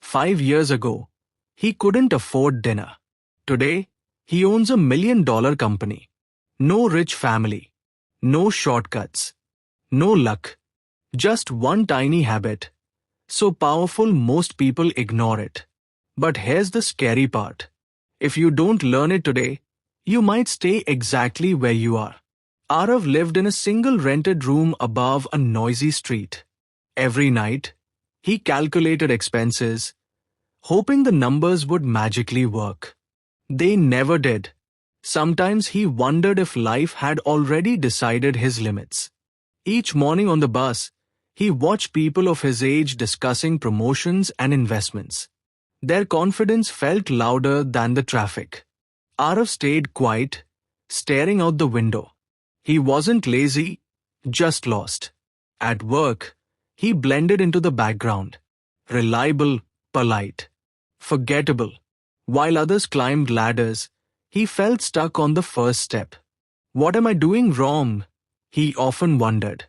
5 years ago, he couldn't afford dinner. Today, he owns $1 million company. No rich family. No shortcuts. No luck. Just one tiny habit. So powerful most people ignore it. But here's the scary part. If you don't learn it today, you might stay exactly where you are. Aarav lived in a single rented room above a noisy street. Every night, he calculated expenses, hoping the numbers would magically work. They never did. Sometimes he wondered if life had already decided his limits. Each morning on the bus, he watched people of his age discussing promotions and investments. Their confidence felt louder than the traffic. Aarav stayed quiet, staring out the window. He wasn't lazy, just lost. At work, he blended into the background. Reliable, polite, forgettable. While others climbed ladders, he felt stuck on the first step. What am I doing wrong? He often wondered.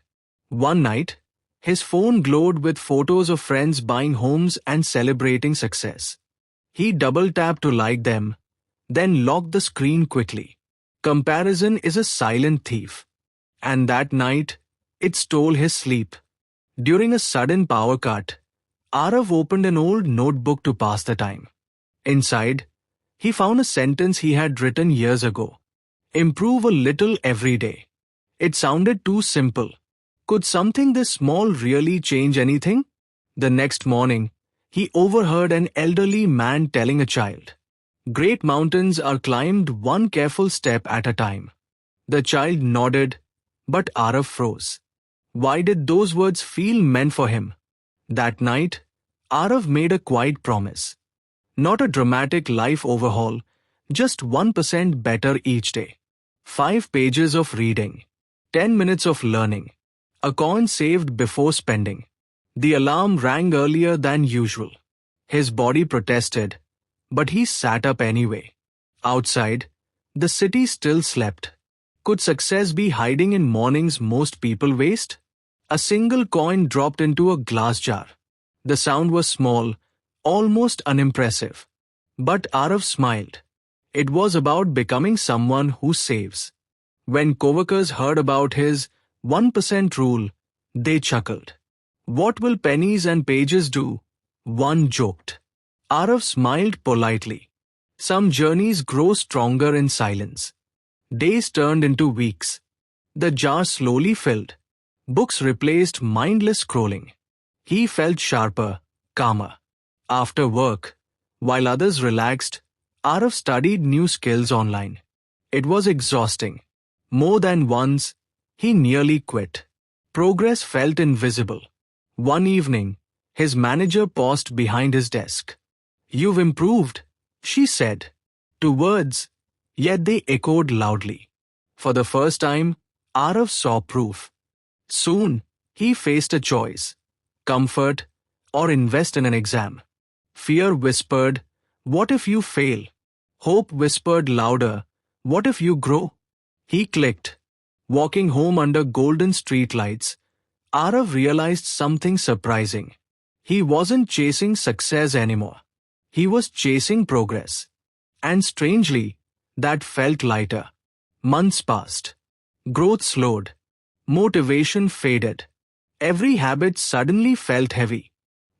One night, his phone glowed with photos of friends buying homes and celebrating success. He double-tapped to like them, then locked the screen quickly. Comparison is a silent thief. And that night, it stole his sleep. During a sudden power cut, Aarav opened an old notebook to pass the time. Inside, he found a sentence he had written years ago. Improve a little every day. It sounded too simple. Could something this small really change anything? The next morning, he overheard an elderly man telling a child, "Great mountains are climbed one careful step at a time." The child nodded, but Aarav froze. Why did those words feel meant for him? That night, Aarav made a quiet promise. Not a dramatic life overhaul, just 1% better each day. 5 pages of reading. 10 minutes of learning. A coin saved before spending. The alarm rang earlier than usual. His body protested, but he sat up anyway. Outside, the city still slept. Could success be hiding in mornings most people waste? A single coin dropped into a glass jar. The sound was small, almost unimpressive. But Aarav smiled. It was about becoming someone who saves. When coworkers heard about his 1% rule, they chuckled. What will pennies and pages do? One joked. Aarav smiled politely. Some journeys grow stronger in silence. Days turned into weeks. The jar slowly filled. Books replaced mindless scrolling. He felt sharper, calmer. After work, while others relaxed, Aarav studied new skills online. It was exhausting. More than once, he nearly quit. Progress felt invisible. One evening, his manager paused behind his desk. "You've improved," she said. 2 words, yet they echoed loudly. For the first time, Aarav saw proof. Soon, he faced a choice: comfort or invest in an exam. Fear whispered, "What if you fail?" Hope whispered louder, "What if you grow?" He clicked. Walking home under golden streetlights, Aarav realized something surprising. He wasn't chasing success anymore. He was chasing progress. And strangely, that felt lighter. Months passed. Growth slowed. Motivation faded. Every habit suddenly felt heavy.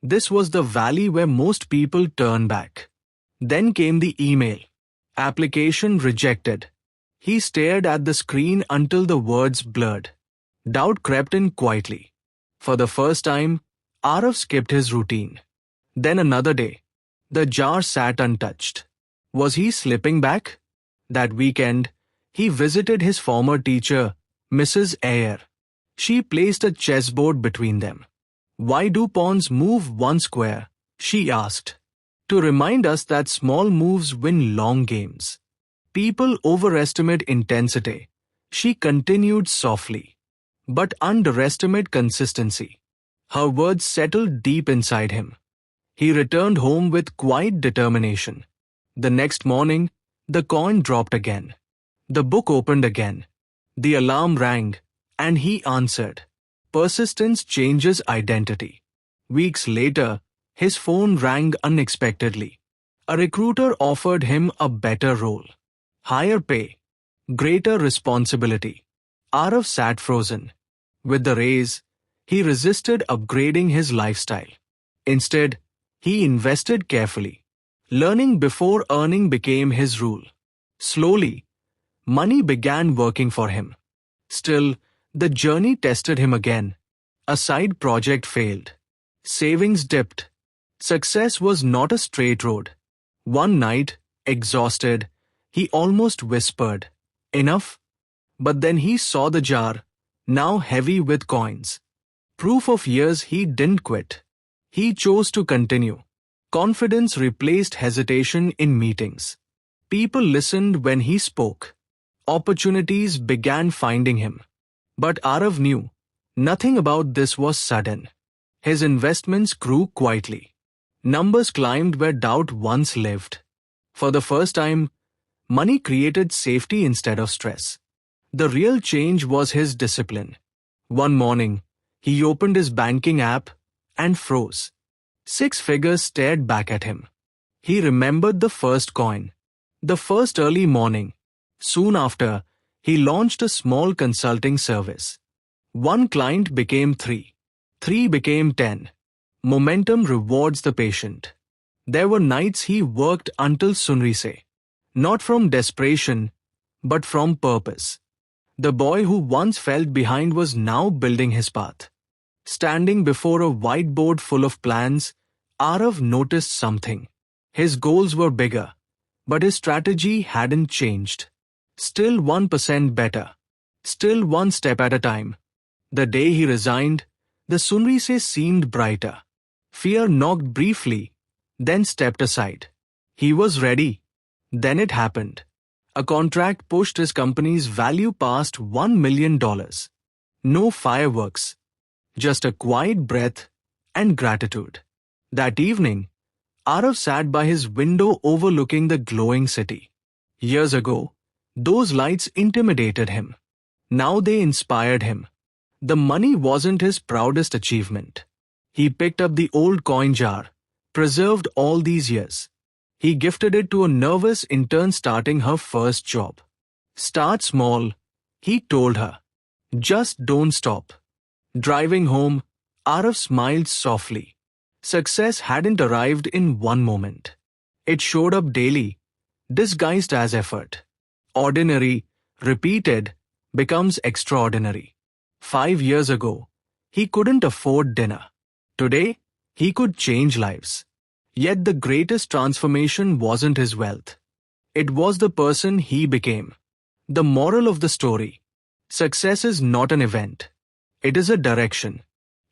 This was the valley where most people turn back. Then came the email. Application rejected. He stared at the screen until the words blurred. Doubt crept in quietly. For the first time, Aarav skipped his routine. Then another day. The jar sat untouched. Was he slipping back? That weekend, he visited his former teacher, Mrs. Ayer. She placed a chessboard between them. "Why do pawns move one square?" she asked. "To remind us that small moves win long games." People overestimate intensity, she continued softly, but underestimate consistency. Her words settled deep inside him. He returned home with quiet determination. The next morning, the coin dropped again. The book opened again. The alarm rang, and he answered. Persistence changes identity. Weeks later, His phone rang unexpectedly. A recruiter offered him a better role, higher pay, greater responsibility. Aarav sat frozen. With the raise, he resisted upgrading his lifestyle. Instead, he invested carefully. Learning before earning became his rule. Slowly, money began working for him. Still, the journey tested him again. A side project failed. Savings dipped. Success was not a straight road. One night, exhausted, he almost whispered, "Enough?" But then he saw the jar, now heavy with coins. Proof of years he didn't quit. He chose to continue. Confidence replaced hesitation in meetings. People listened when he spoke. Opportunities began finding him. But Aarav knew nothing about this was sudden. His investments grew quietly. Numbers climbed where doubt once lived. For the first time, money created safety instead of stress. The real change was his discipline. One morning, he opened his banking app and froze. 6 figures stared back at him. He remembered the first coin, the first early morning. Soon after, he launched a small consulting service. One client became 3. 3 became 10. Momentum rewards the patient. There were nights he worked until sunrise. Not from desperation, but from purpose. The boy who once felt behind was now building his path. Standing before a whiteboard full of plans, Aarav noticed something. His goals were bigger, but his strategy hadn't changed. Still 1% better. Still one step at a time. The day he resigned, the sunrise seemed brighter. Fear knocked briefly, then stepped aside. He was ready. Then it happened. A contract pushed his company's value past $1 million. No fireworks, just a quiet breath and gratitude. That evening, Aarav sat by his window overlooking the glowing city. Years ago, those lights intimidated him. Now they inspired him. The money wasn't his proudest achievement. He picked up the old coin jar, preserved all these years. He gifted it to a nervous intern starting her first job. Start small, he told her. Just don't stop. Driving home, Aarav smiled softly. Success hadn't arrived in one moment. It showed up daily, disguised as effort. Ordinary, repeated, becomes extraordinary. 5 years ago, he couldn't afford dinner. Today, he could change lives. Yet the greatest transformation wasn't his wealth. It was the person he became. The moral of the story: success is not an event. It is a direction.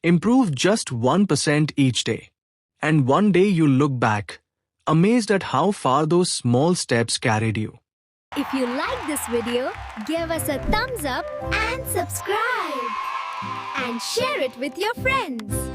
Improve just 1% each day. And one day you'll look back, amazed at how far those small steps carried you. If you like this video, give us a thumbs up and subscribe. And share it with your friends.